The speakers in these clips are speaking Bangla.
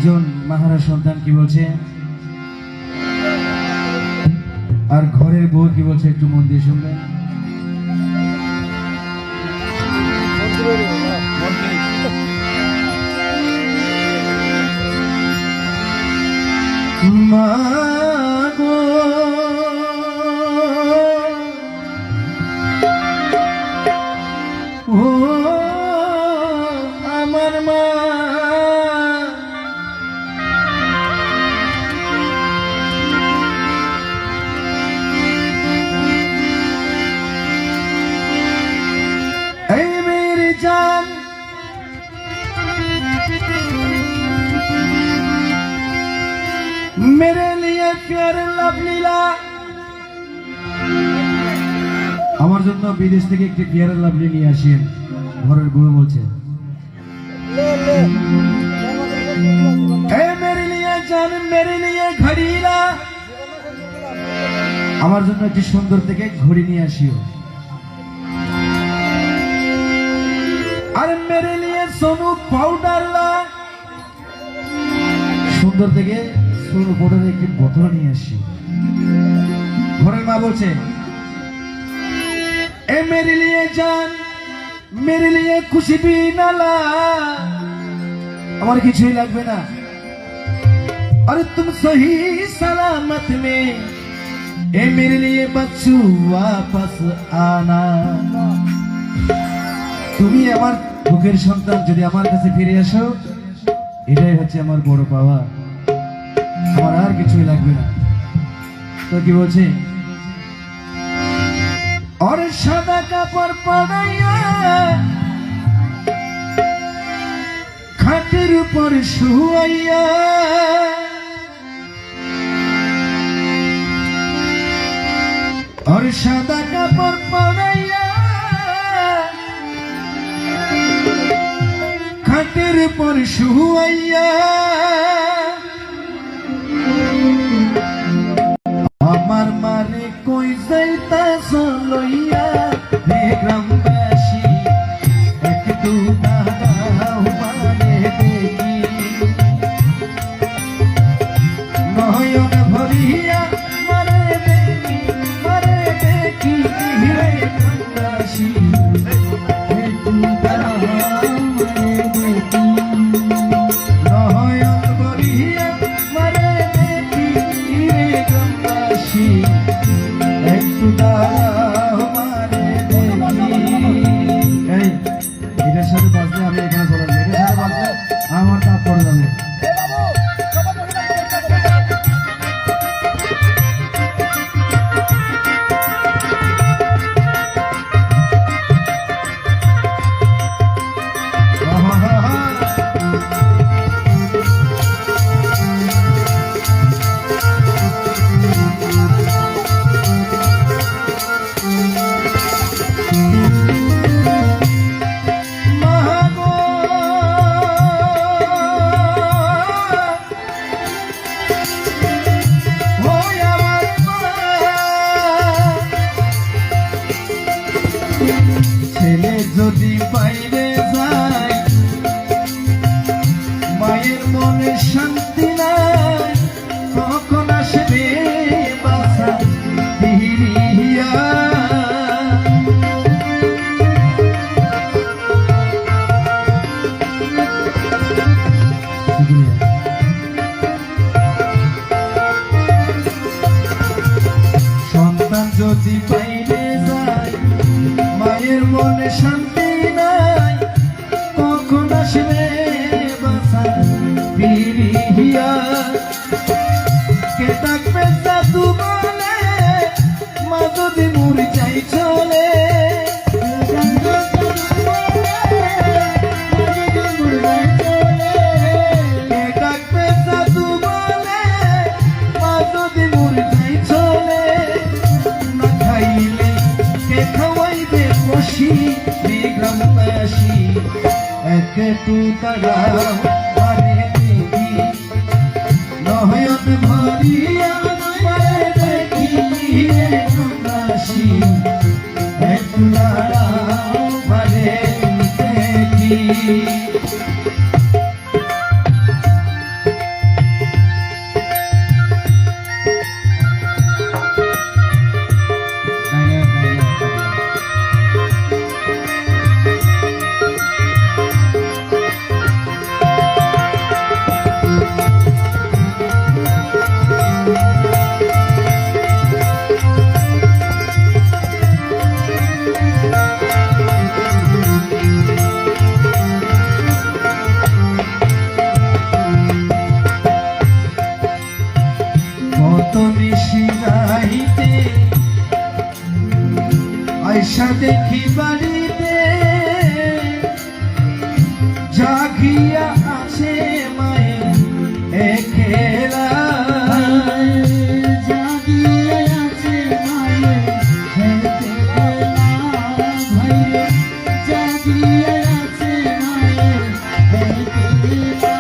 একজন মাহারা সন্তান কি বলছে আর ঘরের বউ কি বলছে একটু মন দিয়ে শুনবেন। মা গো ও আমার মা, এই মেরি জান मेरे लिए प्यार लवलीला, আমার জন্য বিদেশ থেকে একটি পিয়ার লাভলি নিয়ে আসেন। ঘরের বউ বলছে এ মেরে লিয়ে জান মেরে লিয়ে ঘড়িলা, আমার জন্য একটি সুন্দর থেকে ঘড়ি নিয়ে আসিও। আর মেরে লিয়ে সোনু পাউডার লা, সুন্দর থেকে সোনু পাউডারের একটি বোতল নিয়ে আসি। ঘরের মা বলছে ए मेरे लिए जान मेरे लिए कुछ भी ना ला, আমার কিছুই লাগবে না। अरे तुम सही सलामत में ए मेरे लिए बच्चू वापस आना, তুমি আমার বুকের সন্তান যদি আমার কাছে ফিরে আসো এটাই হচ্ছে আমার বড় পাওয়া, আমার আর কিছুই লাগবে না। তো কি বলছে और सादा कापड़ पड़ाइया खाटेर ऊपर शुआइया, और सादा कापड़ पड़ाइया खाटेर ऊपर शुआइया, আমার মারে কই যাইতা চলইয়া হে গ্রামবাসী, একটু দাঁড়াও মারে দেখি, নয়ন ভরিয়া মারে দেখি হে গ্রামবাসী, একটু দাঁড়াও মারে দেখি, নয়ন ভরিয়া মারে দেখি হে গ্রামবাসী, একটু দাঁড়াও মারে দেখি। এই এটার সাথে বাজলে আমি এখানে চলে যাবো, এটার সাথে বাজলে আমার তাপ পড়ে যাবে। ছেলে যদি বাইরে যায় মায়ের মনে শান্তি নাই, কখন আসবে বাসা ফিরিয়া, সন্তান যদি বাইরে যায় মায়ের মনে শান্তি নাই, কখন আসবে বাসা ফিরিয়া, কে ডাকবে জাদু বলে মা যদি মরে যাই চলে, কে ডাকবে জাদু বলে মা যদি মরে যাই চলে, না খাইলে কে খাওয়াইবে বসি গ্রামবাসী, একটু দাঁড়াও মারে দেখি, নয়ন ভরিয়া মারে দেখি গ্রামবাসী, একটু দাঁড়াও মারে দেখি। জাগিয়া আছে মায়ের একেলা জাগিয়ে আছে মায়ের একেলা ভাইরে জাগিয়ে আছে মায়ের একেলা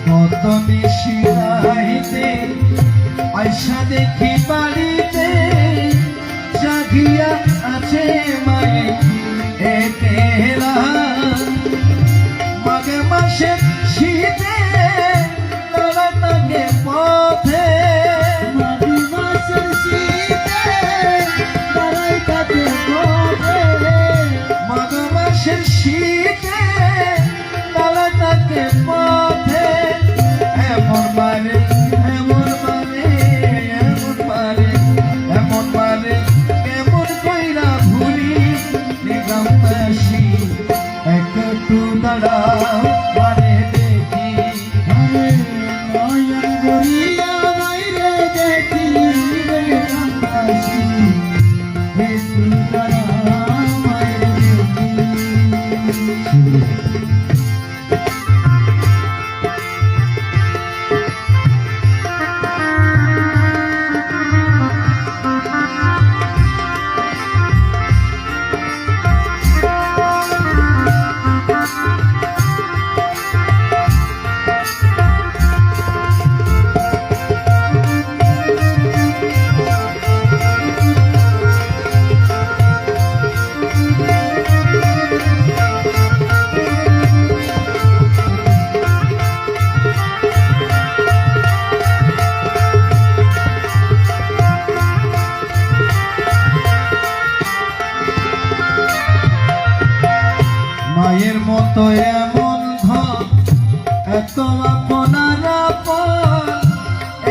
কত নিশি রাইতে আয়সা দেখি বাড়িতে জাগিয়া আছে মায়ের একেলা মাঘে মাসে শীতে তারা তাকে পথে মাঘ মাসের শীতে তারাই কাটে পথে মাঘ মাসের শীতে তারা তাকে পথে এমন মানে এমন মানে এমন মানে এমন মানে কেমন কইরা ভুলি গ্রামবাসী একটু দাঁড়াও মানে দেখি আরে নয়ন গড়িয়া বাইরে দেখি রে গ্রামবাসী একটু দাঁড়াও মায়ের দেখি মায়ের মতো এমন ঘর এত আপনার আপন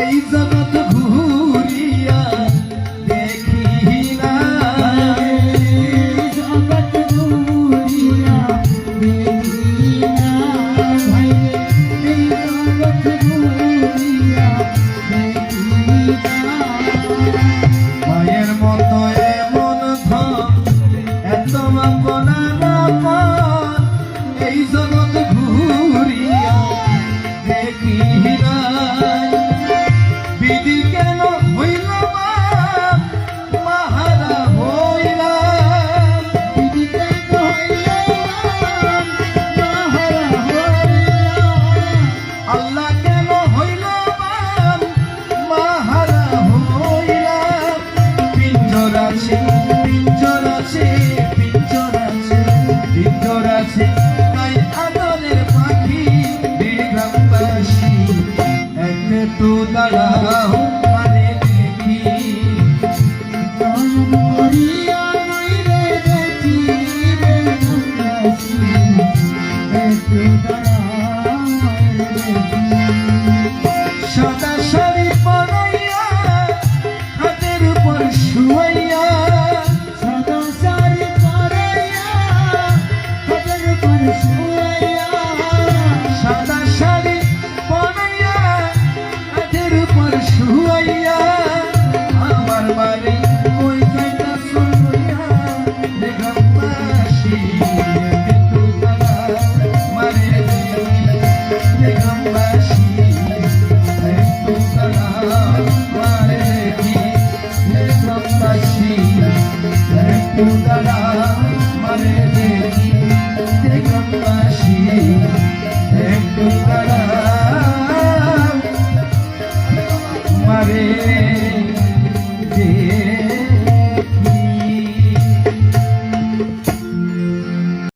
এই জগৎ ঘুরিয়া দেখি না জগৎ ঘুরিয়া দেখি না ভাইরে এই জগৎ ঘুরিয়া দেখি না মায়ের মতো এমন ঘর এত আপনার আপন এই জগৎ ঘুরিয়া দেখি না বিধি কেন হইল বাপ মাহারা হইলা দিদিকে কইলাম মাহারা হইলা আল্লাহ কেন হইল বাপ মাহারা হইলা পিঞ্জর আছে পিঞ্জর আছে পিঞ্জর আছে পিঞ্জর আছে তাই আদরের পাখি গ্রামবাসী একটু দাঁড়াও মানে দেখি নয়ন গড়িয়া বাইরে দেখি রে গ্রামবাসী একটু দাঁড়াও মায়ের দেখি সাদা শাড়ি পরাইয়া হাতের উপর শুয়াইয়া সাদা শাড়ি পরাইয়া হাতের উপর শুয়াইয়া সাদা শাড়ি পরাইয়া হাতের উপর শুয়াইয়া আমার বাড়ি ওই জায়গা শুইয়া গ্রামবাসী একটু দাঁড়াও মানে দেখি গ্রামবাসী একটু দাঁড়াও মানে দেখি গ্রামবাসী একটু দাঁড়াও মানে দেখি গ্রামবাসী একটু দাঁড়াও মারে